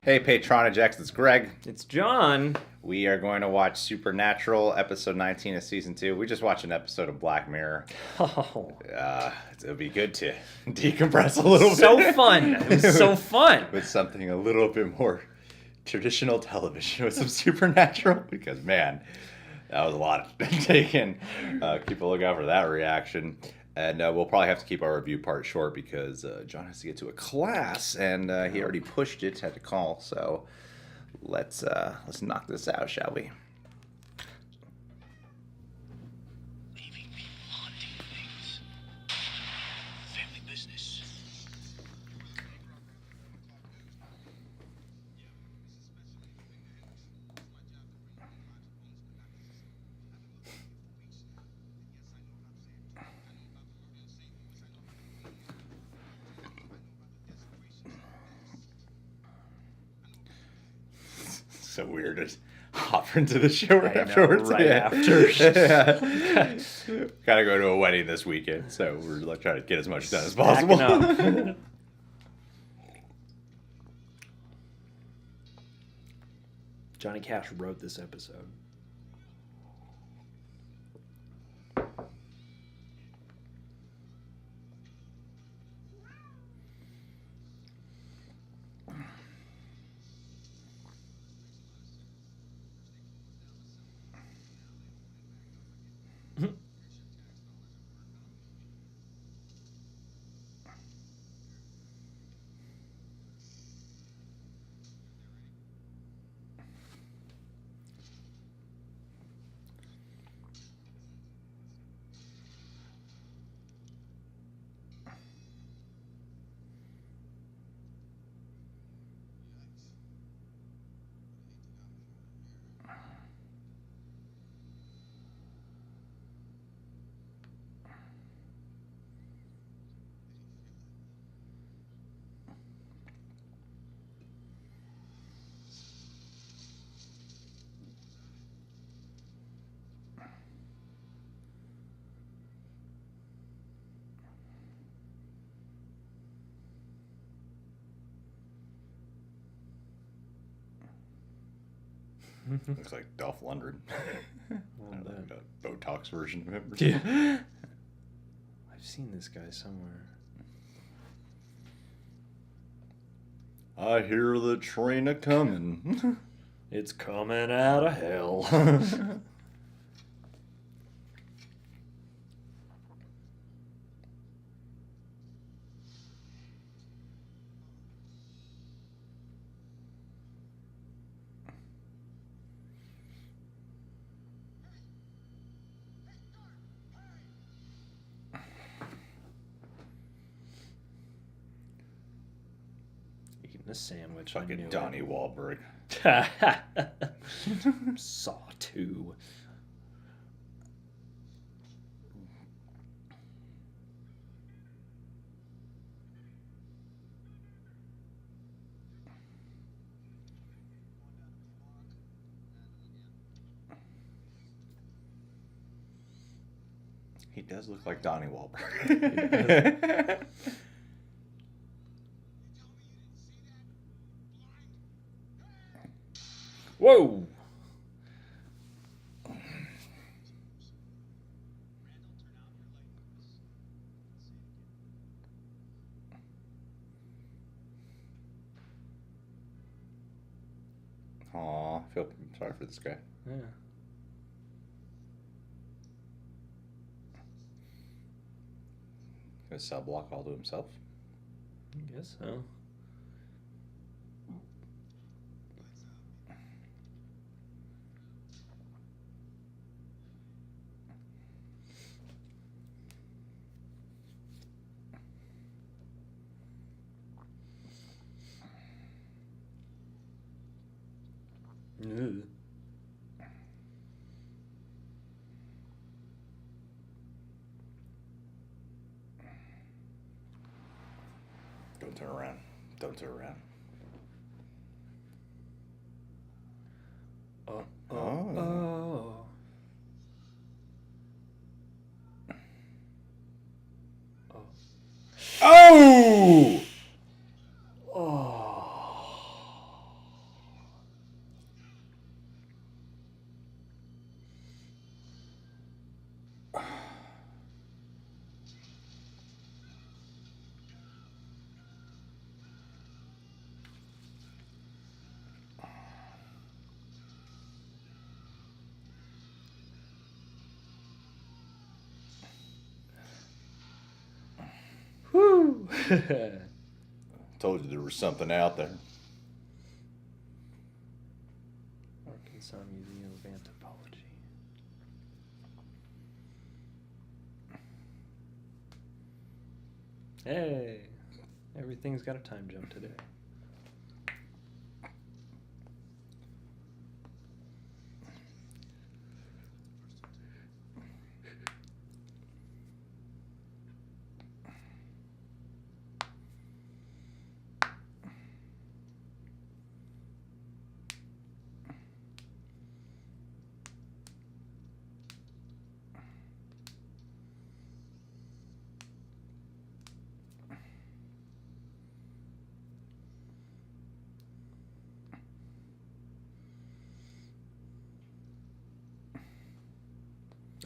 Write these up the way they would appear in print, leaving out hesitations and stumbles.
Hey, Patronage, it's Greg. It's John. We are going to watch Supernatural, episode 19 of season 2. We just watched an episode of Black Mirror. Oh, It'll be good to decompress a little bit. so fun. It was so fun. With something a little bit more traditional television with some Supernatural. Because, man, that was a lot taken. Keep a lookout for that reaction. And we'll probably have to keep our review part short because John has to get to a class, and he already pushed it, had to call. So let's knock this out, shall we? Leaving people hunting things. Family business. So weird to hop into the show right afterwards. Right after. Gotta go to a wedding this weekend, so we're like trying to get as much done as Backing possible. up. Johnny Cash wrote this episode. Looks like Dolph Lundgren. The Botox version of him. Yeah. I've seen this guy somewhere. I hear the train a coming. It's coming out of hell. Eating a sandwich. Fucking Donnie Wahlberg. Saw 2. He does look like Donnie Wahlberg. Whoa! Aw, I feel sorry for this guy. Yeah. Gonna cell block all to himself. I guess so. Ugh. Don't turn around. Don't turn around. Oh. Oh! Woo! Told you there was something out there. Arkansas Museum of Anthropology. Hey, everything's got a time jump today.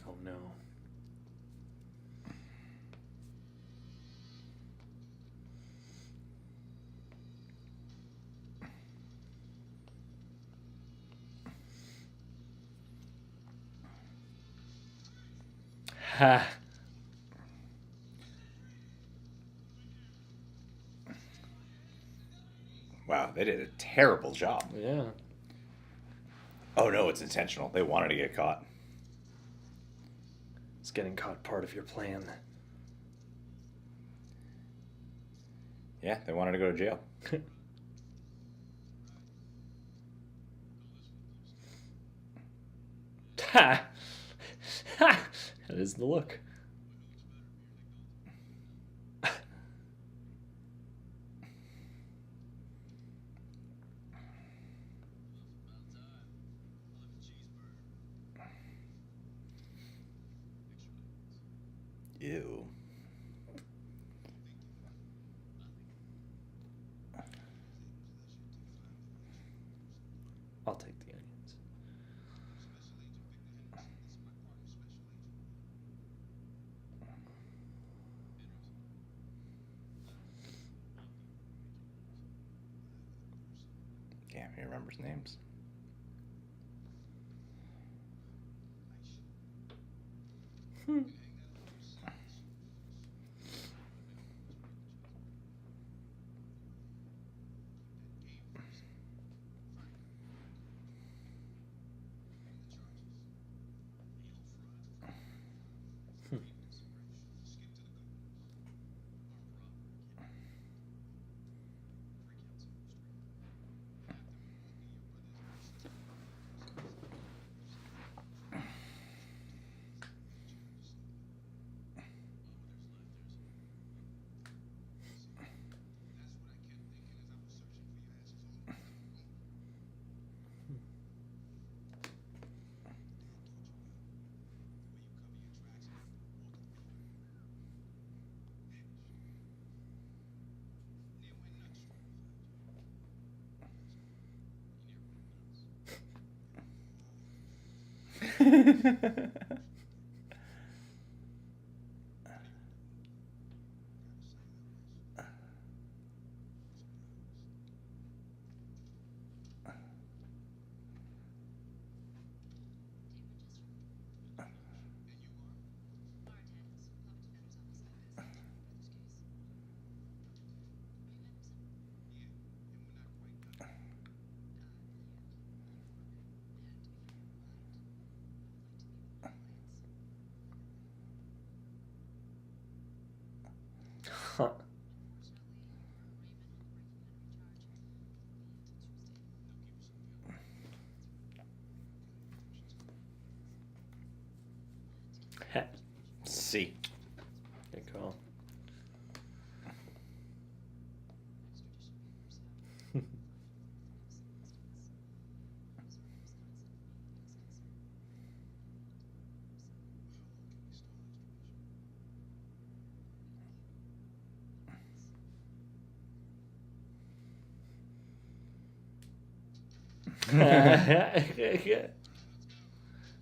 Oh no. Ha. Wow, they did a terrible job. Yeah. Oh no, it's intentional. They wanted to get caught. It's getting caught part of your plan. Yeah, they wanted to go to jail. Ha! Ha! That is the look. Ew. I'll take the onions. Yeah, he remembers names. Hmm. Huh. Heh. C. Good call.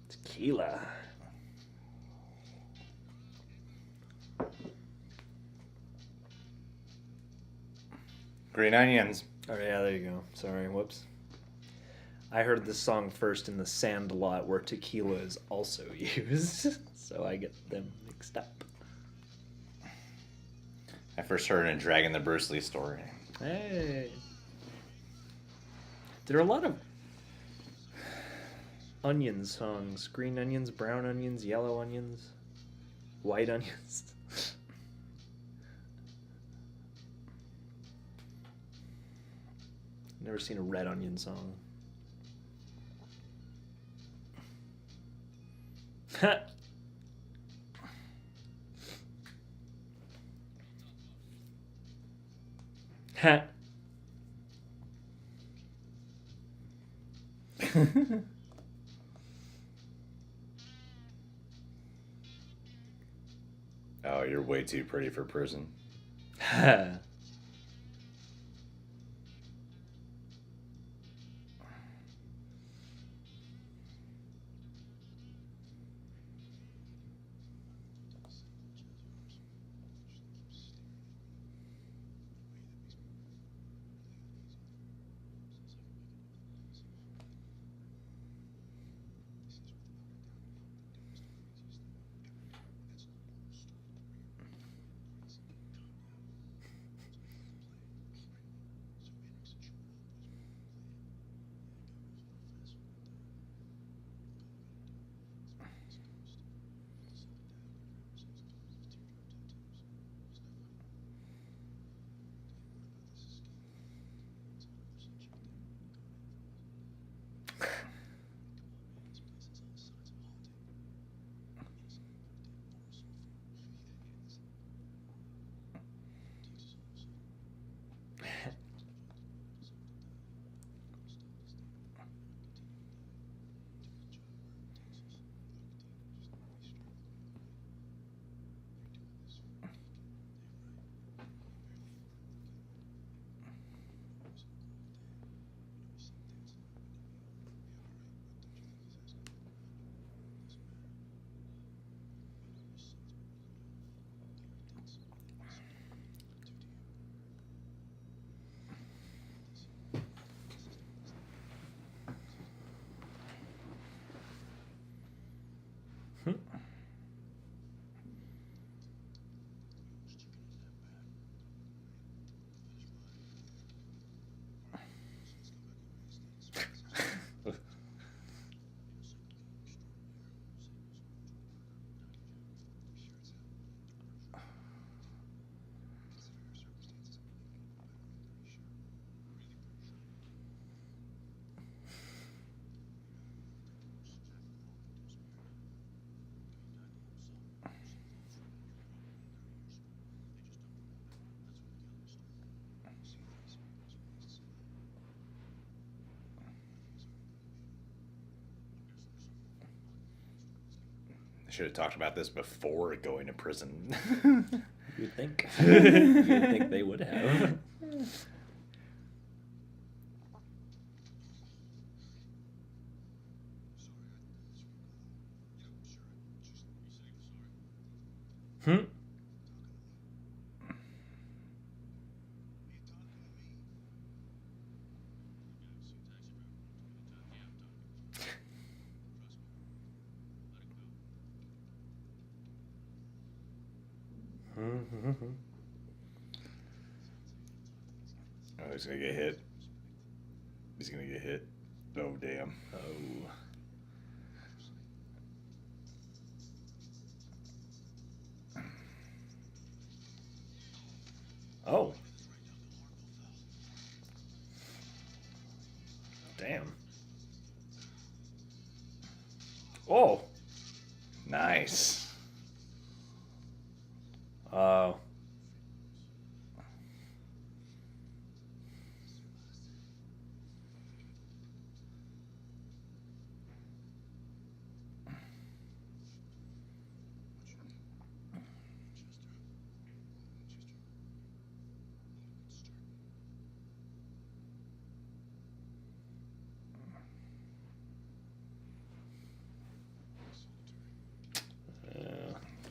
Tequila. Green onions. Oh yeah, there you go. Sorry, whoops. I heard this song first in The Sandlot, where tequila is also used, so I get them mixed up. I first heard it in Dragon the Bruce Lee story. Hey. There are a lot of onion songs. Green onions, brown onions, yellow onions, white onions. Never seen a red onion song. Ha. Oh, you're way too pretty for prison. Ha. I should have talked about this before going to prison. You'd think. You'd think they would have. Hmm? Oh, he's gonna get hit. He's gonna get hit. Oh, damn. Oh. Oh. Damn. Oh. Nice. Oh.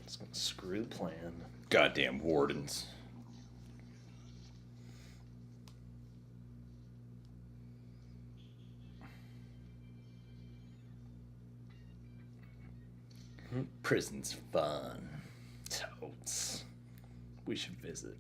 It's gonna screw the plan. Goddamn wardens. Prison's fun. Totes. We should visit.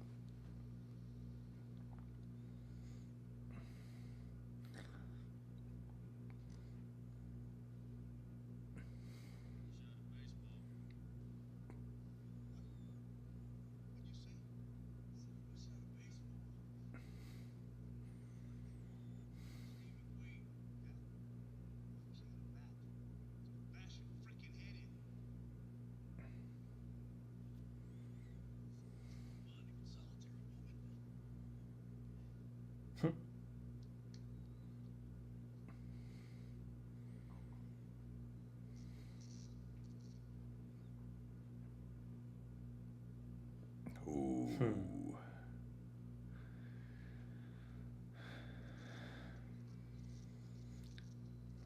I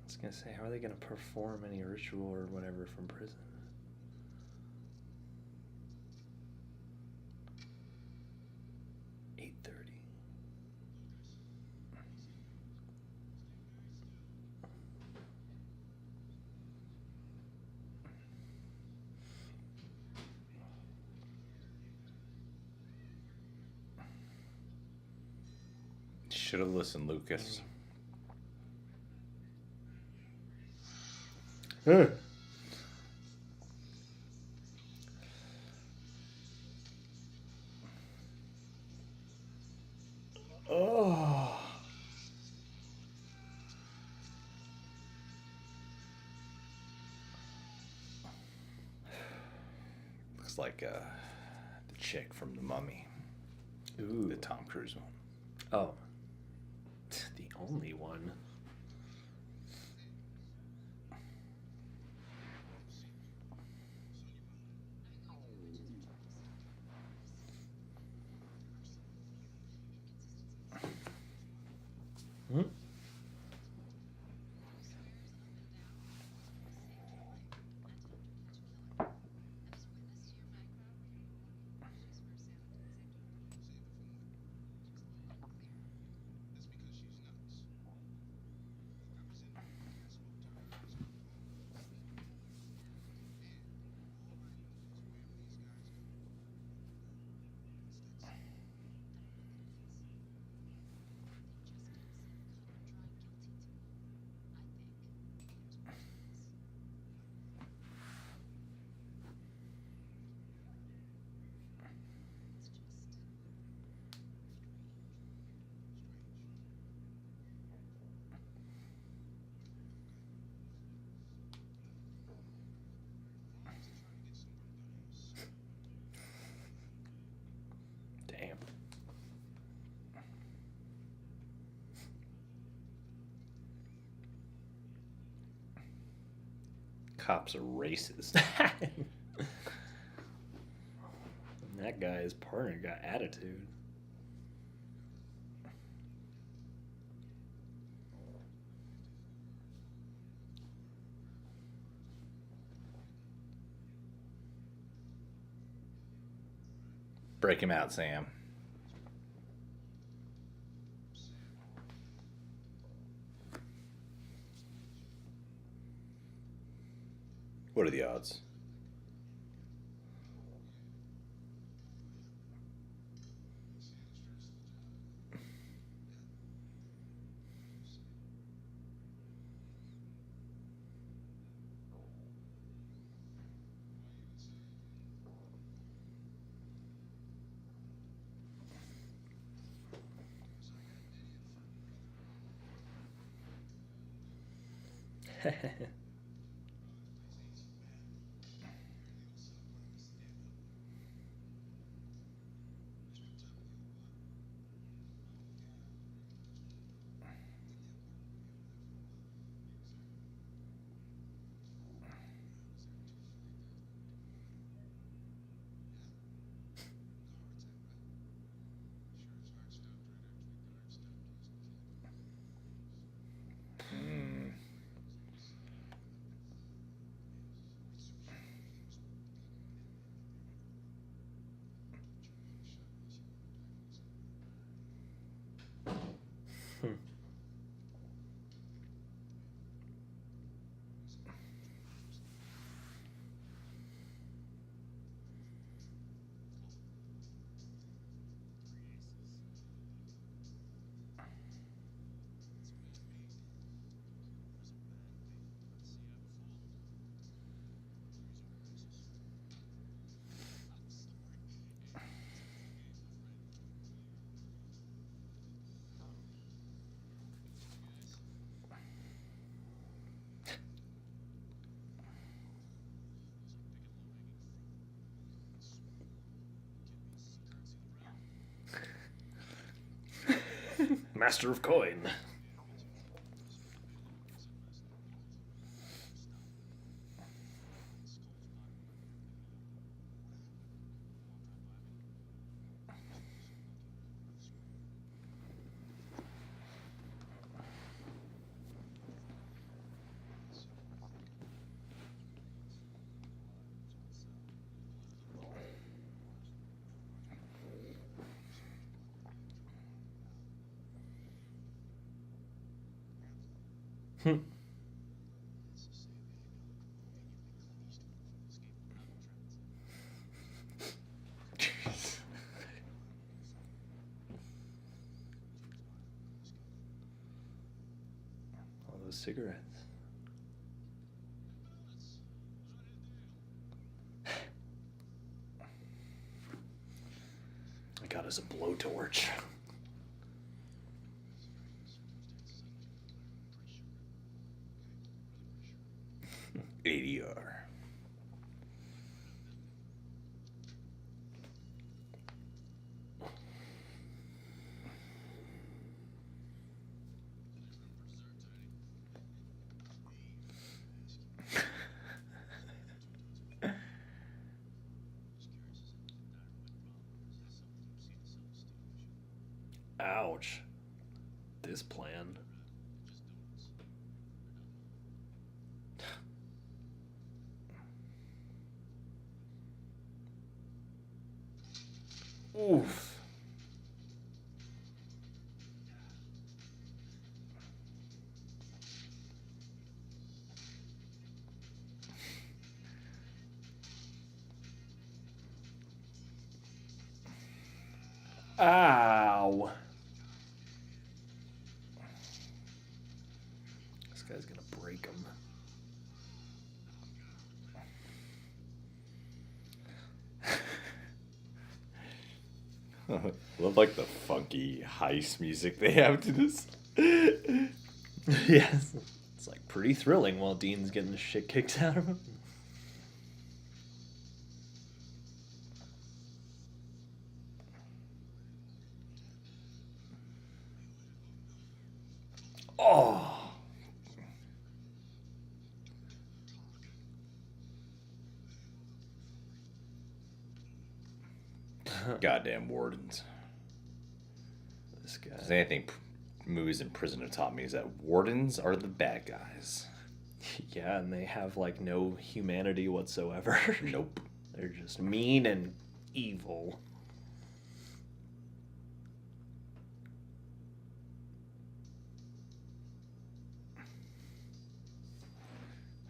was gonna say, how are they gonna perform any ritual or whatever from prison? Should have listened, Lucas. Huh. Oh. Looks like the chick from The Mummy. Ooh. The Tom Cruise one. Oh. The only one. Hmm? Damn. Cops are racist. And that guy's partner got attitude. Break him out, Sam. What are the odds? Master of coin. Hmm. All those cigarettes. I got us a blowtorch. ADR. Ouch. This plan. Oof. Ow. This guy's gonna break him. Love like the funky heist music they have to this. Yes. It's like pretty thrilling while Dean's getting the shit kicked out of him. Oh. Goddamn wardens. This guy. If anything, movies in prison have taught me is that wardens are the bad guys. Yeah, and they have like no humanity whatsoever. Nope. They're just mean and evil.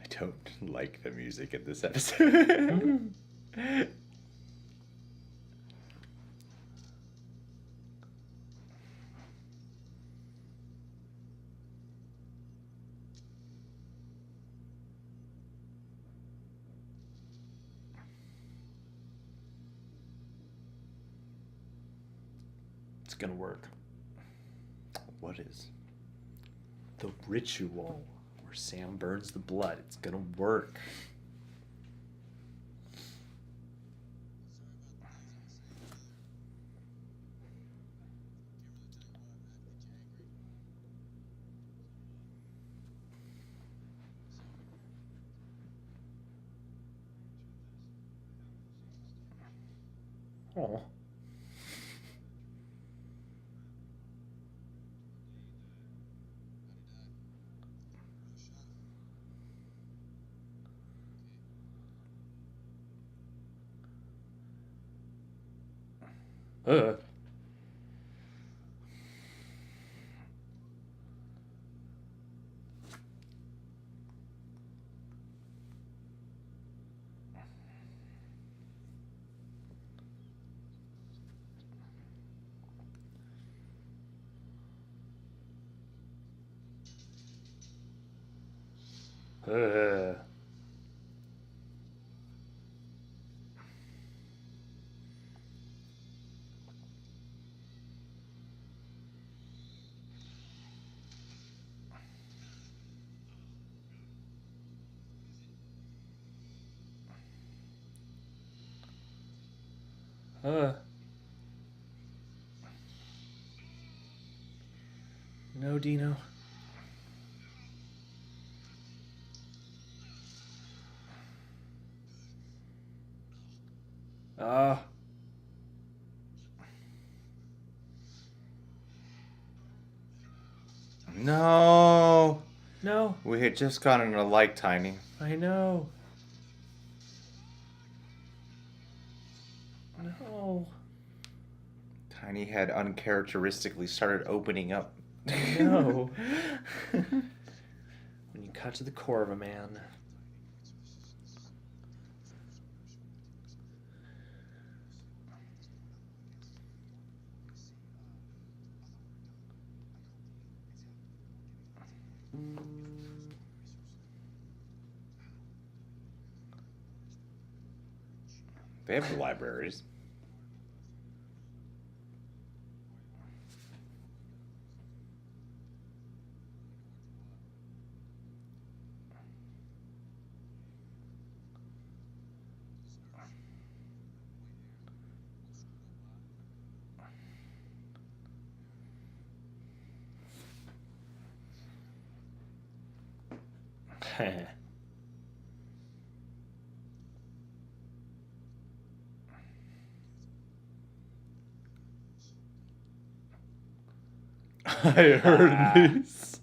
I don't like the music in this episode. It's gonna work. What is? The ritual where Sam burns the blood. It's gonna work. Oh. Uh. Uh. No, Dino. No. No, We had just gotten a like Tiny. I know. No. Tiny had uncharacteristically started opening up. No. Cut to the core of a man. They have libraries. I heard these.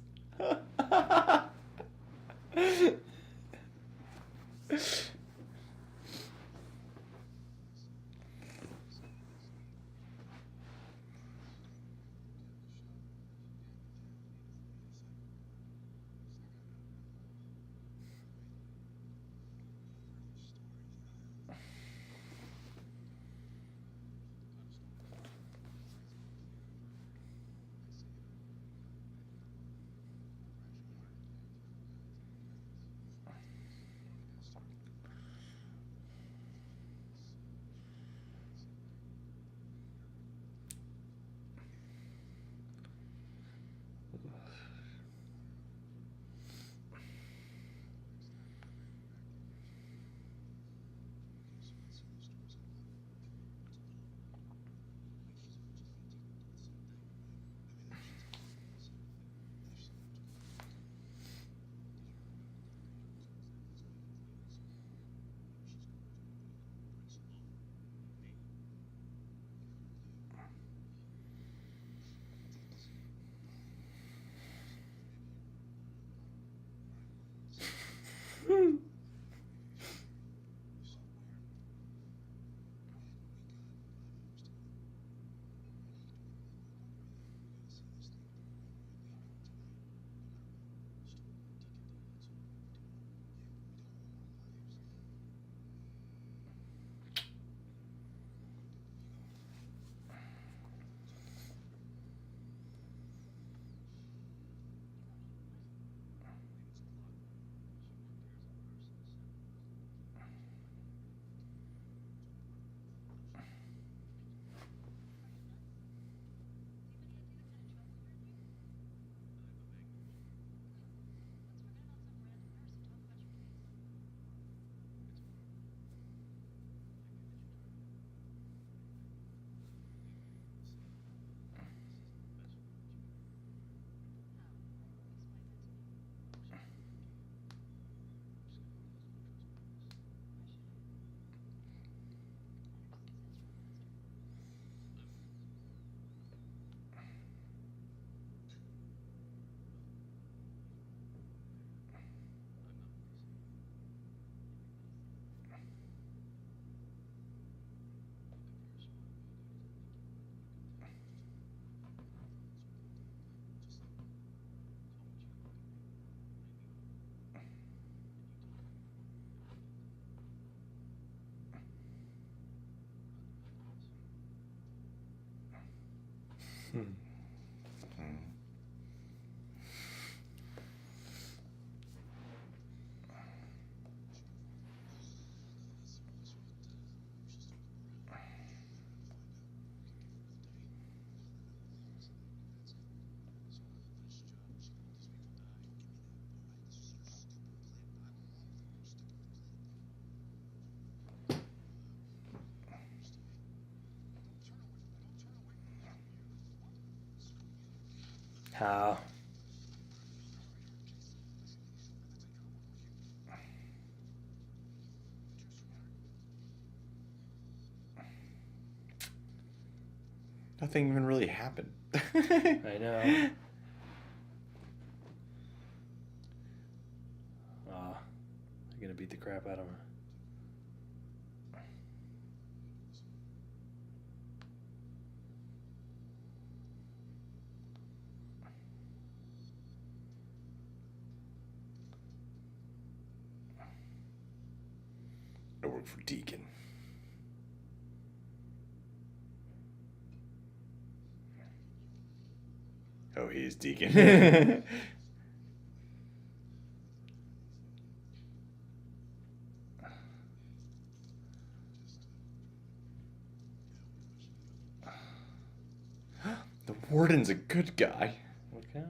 How? Nothing even really happened. I know. You're gonna beat the crap out of him. work for Deacon. Oh, he's Deacon. The warden's a good guy. Look out.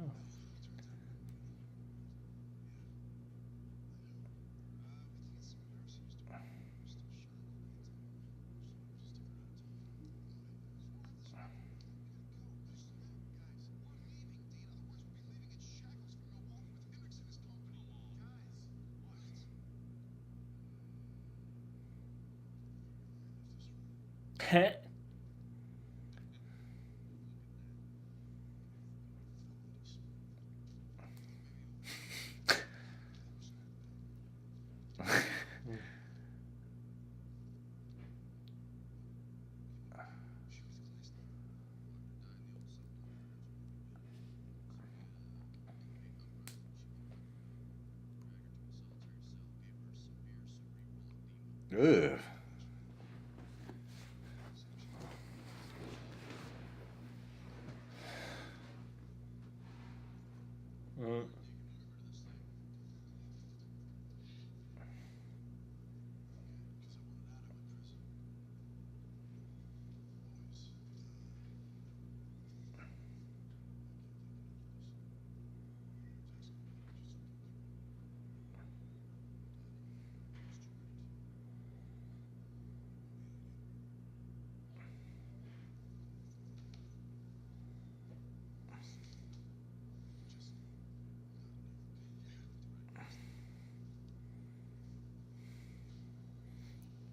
Heh. Ugh. Mm.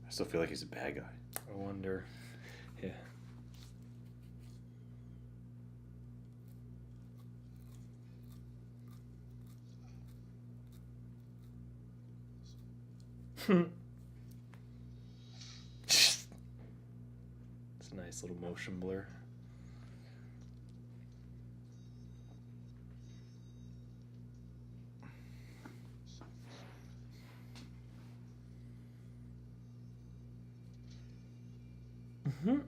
I still feel like he's a bad guy. I wonder. Yeah. It's a nice little motion blur. Mm-hmm.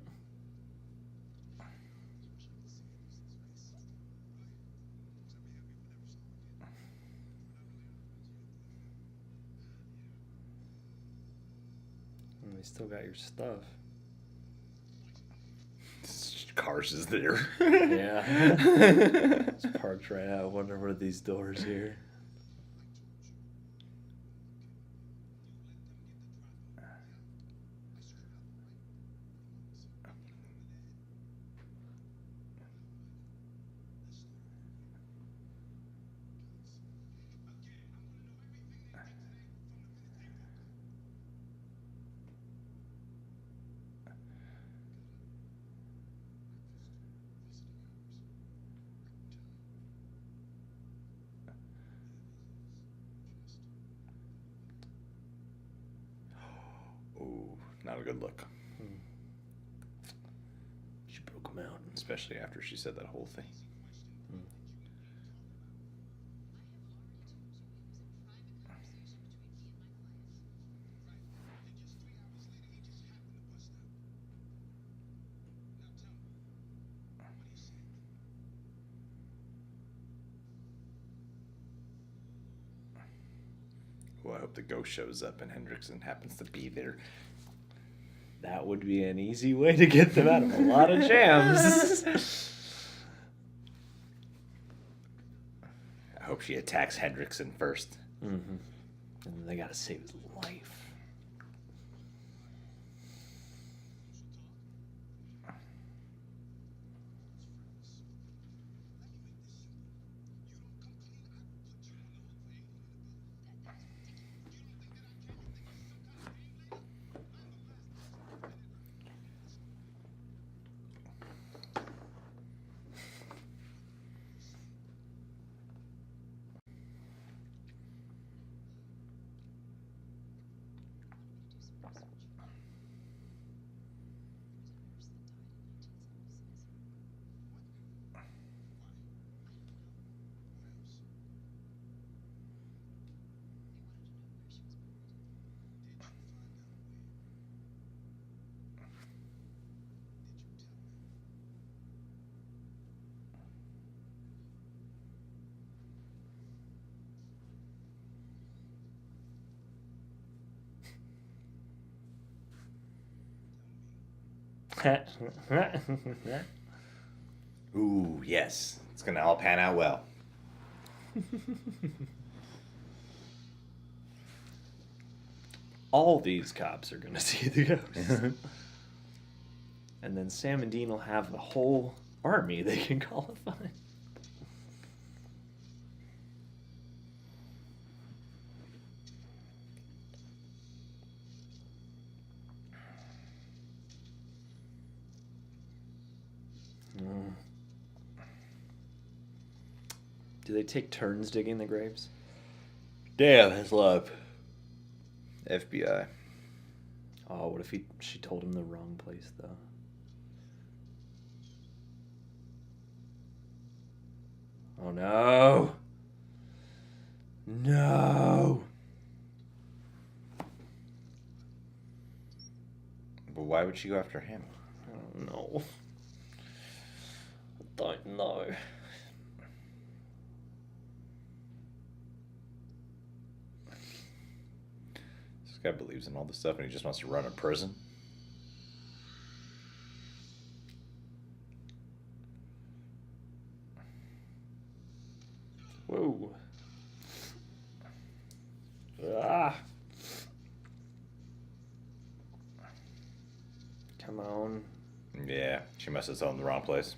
And they still got your stuff. Cars is there. Yeah. It's parked right out. I wonder where these doors here. Ooh, not a good look. She broke him out. Especially after she said that whole thing. Well, I hope the ghost shows up and Hendrickson happens to be there. That would be an easy way to get them out of a lot of jams. I hope she attacks Hendrickson first. Mm-hmm. And then they gotta save his life. Ooh, yes. It's gonna all pan out well. All these cops are gonna see the ghost. And then Sam and Dean will have a whole army they can call upon. Do they take turns digging the graves? Damn, his love. FBI. Oh, what if she told him the wrong place, though? Oh, no. No. But why would she go after him? I don't know. I don't know. This guy believes in all this stuff and he just wants to run a prison. Whoa. Ah. Come on. Yeah, she must have told him the wrong place.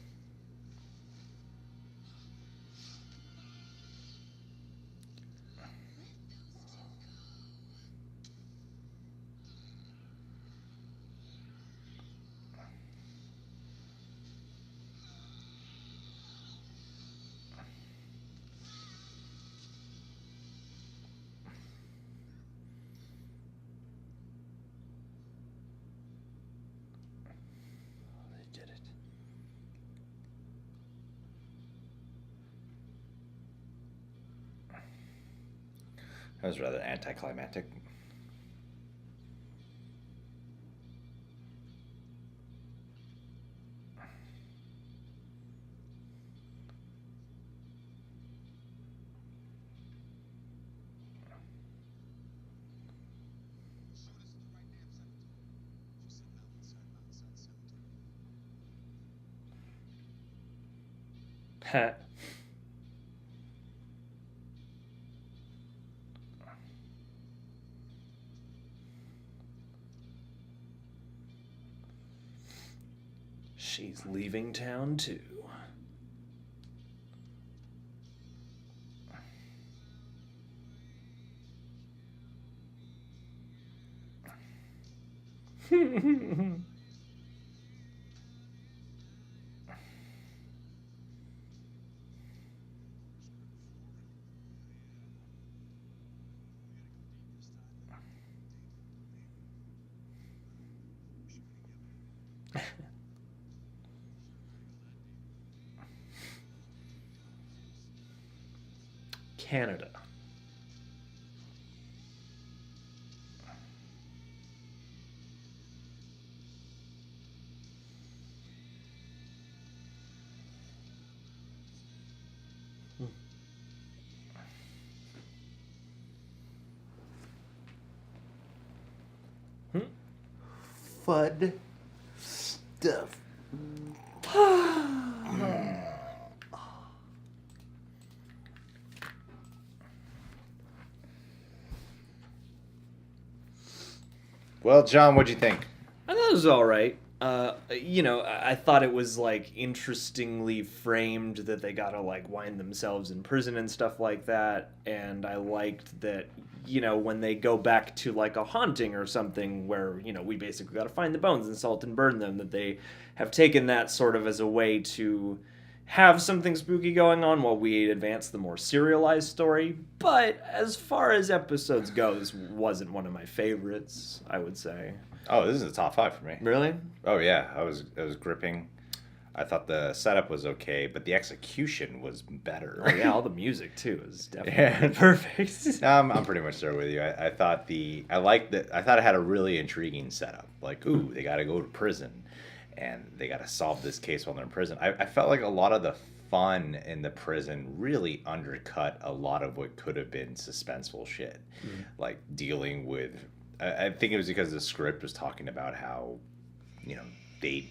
They did it. That was rather anticlimactic. Ha. She's leaving town too. Canada. Fud stuff. Well, John, what'd you think? I thought it was all right. I thought it was like interestingly framed that they gotta like wind themselves in prison and stuff like that. And I liked that, when they go back to like a haunting or something where, we basically gotta find the bones and salt and burn them, that they have taken that sort of as a way to have something spooky going on while we advance the more serialized story. But as far as episodes go, this wasn't one of my favorites, I would say. Oh, this is a top 5 for me. Really? Oh yeah, I was gripping. I thought the setup was okay, but the execution was better. Oh yeah, all the music too is definitely Yeah. perfect. I'm pretty much there with you. I thought I thought it had a really intriguing setup. Like, ooh, they got to go to prison, and they got to solve this case while they're in prison. I felt like a lot of the fun in the prison really undercut a lot of what could have been suspenseful shit, like dealing with. I think it was because the script was talking about how, date.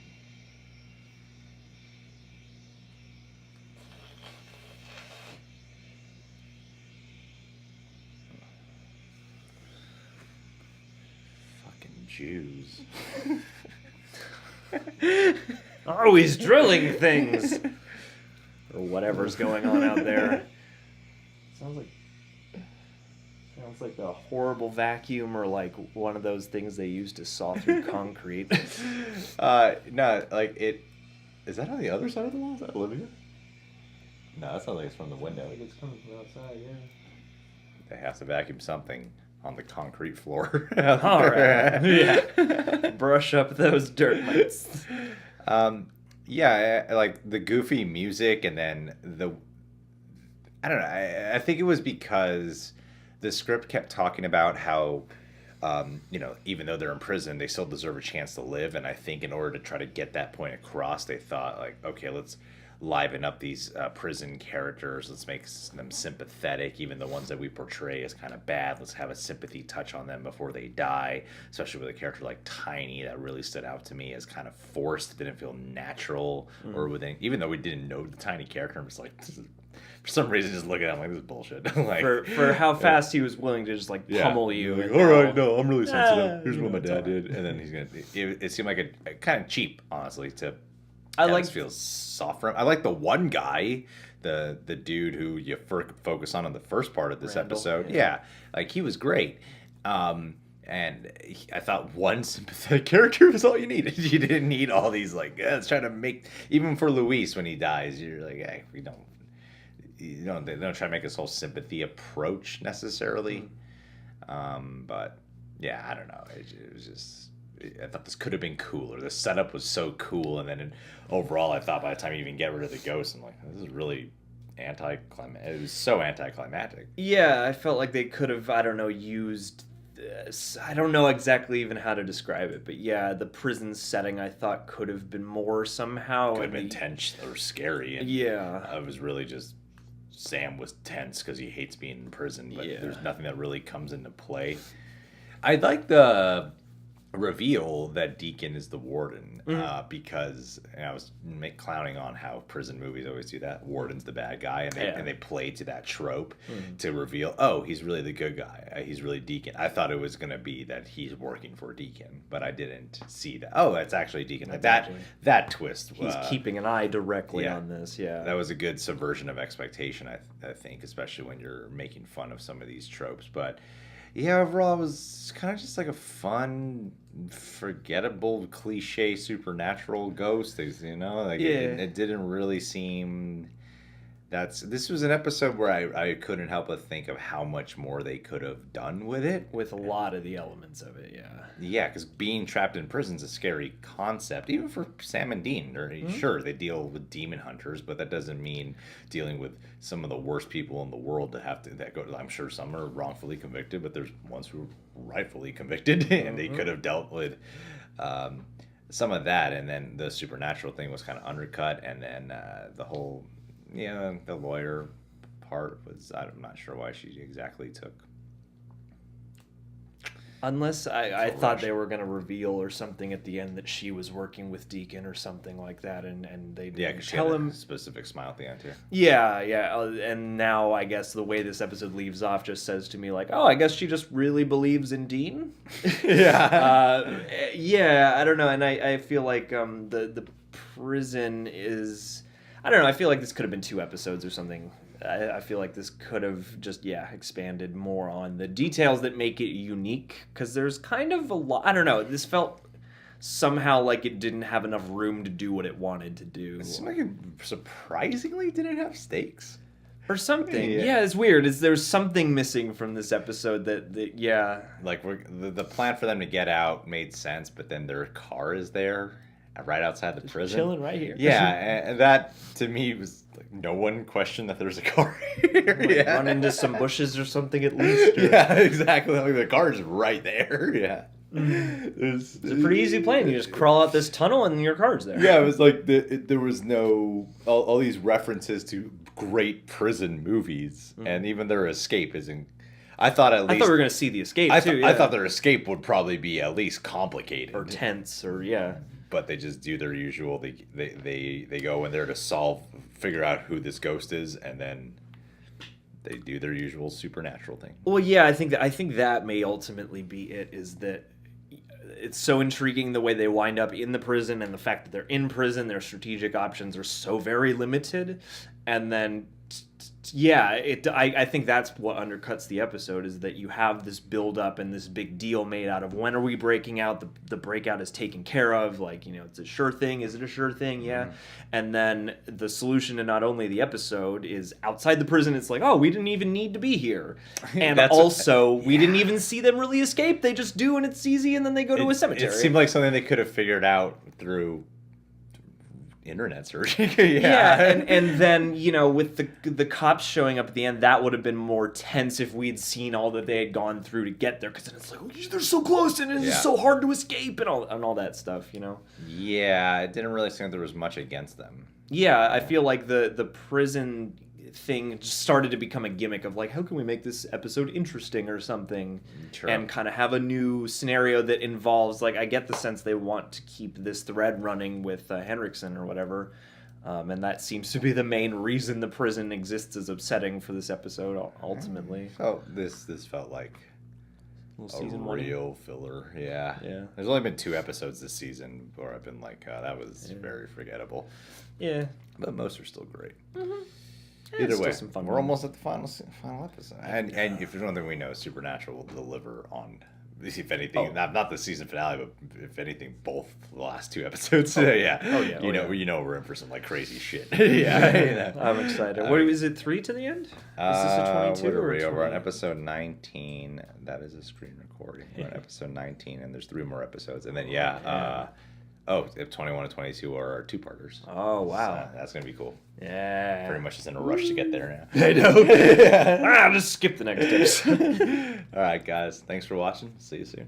Fucking Jews. Always drilling things. Or whatever's going on out there. Sounds like a horrible vacuum or like one of those things they use to saw through concrete. No, like it. Is that on the other side of the wall? Is that Olivia? No, that sounds like it's from the window. It's coming from outside, yeah. They have to vacuum something on the concrete floor. All right. Yeah. Brush up those dirt mites. Yeah, I like the goofy music, and then I don't know. I think it was because the script kept talking about how, even though they're in prison, they still deserve a chance to live. And I think in order to try to get that point across, they thought like, okay, let's liven up these prison characters. Let's make them sympathetic, even the ones that we portray as kind of bad. Let's have a sympathy touch on them before they die, especially with a character like Tiny that really stood out to me as kind of forced. It didn't feel natural, or within, even though we didn't know the Tiny character. I'm just like, for some reason, just look at him like, this is bullshit. Like, for how fast he was willing to just like pummel you. Like, and all right, how- no, I'm really sensitive. Here's you what know, my it's dad all right. did, and then he's gonna. It seemed like a kind of cheap, honestly, to. I Yeah, like this feels soft for him. I like the one guy, the dude who you focus on in the first part of this Randall, episode. yeah. Yeah, like he was great. I thought one sympathetic character was all you needed. You didn't need all these like, let's try to make, even for Luis when he dies, you're like, hey, they don't try to make this whole sympathy approach necessarily. But yeah, I don't know. It was just. I thought this could have been cooler. The setup was so cool, and then overall, I thought by the time you even get rid of the ghost, I'm like, this is really anticlimactic. It was so anticlimactic. Yeah, I felt like they could have, I don't know, used this. I don't know exactly even how to describe it, but yeah, the prison setting I thought could have been more somehow. Could have and been tense or scary. And Yeah. I was really just Sam was tense because he hates being in prison, but Yeah. there's nothing that really comes into play. I like the reveal that Deacon is the warden because I was clowning on how prison movies always do that. Warden's the bad guy, and they play to that trope to reveal, oh, he's really the good guy. He's really Deacon. I thought it was going to be that he's working for Deacon, but I didn't see that. Oh, that's actually Deacon. Like that twist. He's keeping an eye directly yeah. on this, yeah. That was a good subversion of expectation, I think, especially when you're making fun of some of these tropes. But yeah, overall, it was kind of just like a fun, forgettable, cliche supernatural ghost. Like it didn't really seem. This was an episode where I couldn't help but think of how much more they could have done with it. With a lot of the elements of it, yeah. Yeah, because being trapped in prison is a scary concept, even for Sam and Dean. Sure, they deal with demon hunters, but that doesn't mean dealing with some of the worst people in the world that go. I'm sure some are wrongfully convicted, but there's ones who are rightfully convicted, and they could have dealt with some of that. And then the supernatural thing was kind of undercut, and then the whole, the lawyer part was, I'm not sure why she exactly took. Unless I thought they were going to reveal or something at the end that she was working with Deacon or something like that, and they didn't Because she tell had him. a specific smile at the end too. Yeah. And now I guess the way this episode leaves off just says to me, like, oh, I guess she just really believes in Dean? Yeah, I don't know. And I feel like the prison is... I don't know. I feel like this could have been 2 episodes or something. I feel like this could have just, expanded more on the details that make it unique. Because there's kind of a lot... I don't know. This felt somehow like it didn't have enough room to do what it wanted to do. It seemed like it surprisingly didn't have stakes. Or something. Yeah. Yeah, it's weird. There's something missing from this episode that Like the plan for them to get out made sense, but then their car is there, right outside the prison, chilling right here. Yeah, and that to me was like, no one questioned that there's a car here. Run into some bushes or something at least. Or... Yeah, exactly. Like the car is right there. Yeah. It's a pretty easy plan. You just crawl out this tunnel and your car's there. Yeah, it was like there was no all these references to great prison movies, and even their escape isn't. I thought at least. I thought we were gonna see the escape too. I thought their escape would probably be at least complicated or tense or yeah. but they just do their usual. They go in there to figure out who this ghost is, and then they do their usual supernatural thing. Well, yeah, I think that may ultimately be it. Is that it's so intriguing the way they wind up in the prison, and the fact that they're in prison, their strategic options are so very limited, and then. Yeah, I think that's what undercuts the episode, is that you have this build up and this big deal made out of when are we breaking out? The breakout is taken care of. Like, it's a sure thing. Is it a sure thing? Yeah. Mm-hmm. And then the solution to not only the episode is outside the prison. It's like, oh, we didn't even need to be here. And we didn't even see them really escape. They just do, and it's easy, and then they go to a cemetery. It seemed like something they could have figured out through internet searching. and then with the cops showing up at the end, that would have been more tense if we'd seen all that they had gone through to get there, because then it's like, oh, they're so close and it's so hard to escape and all that stuff. Yeah, it didn't really seem like there was much against them. I feel like the prison thing just started to become a gimmick of like, how can we make this episode interesting or something. True. And kind of have a new scenario that involves, like, I get the sense they want to keep this thread running with Henriksen or whatever, and that seems to be the main reason the prison exists as upsetting for this episode ultimately. This felt like a season real filler. Yeah. There's only been 2 episodes this season where I've been like, that was very forgettable. Yeah, but most are still great. Mm-hmm. Either way, we're almost at the final episode, and if there's one thing we know, Supernatural will deliver on, if anything, not the season finale, but if anything, both the last 2 episodes. You know we're in for some like crazy shit. I'm excited. What is it? 3 to the end? Is this a 22 what are or we 20? over on episode 19? That is a screen recording. We're on episode 19, and there's 3 more episodes, and then 21 and 22 are 2-parters. Oh, wow. So that's going to be cool. Yeah. Pretty much just in a rush to get there now. I know. I'll just skip the next episode. All right, guys. Thanks for watching. See you soon.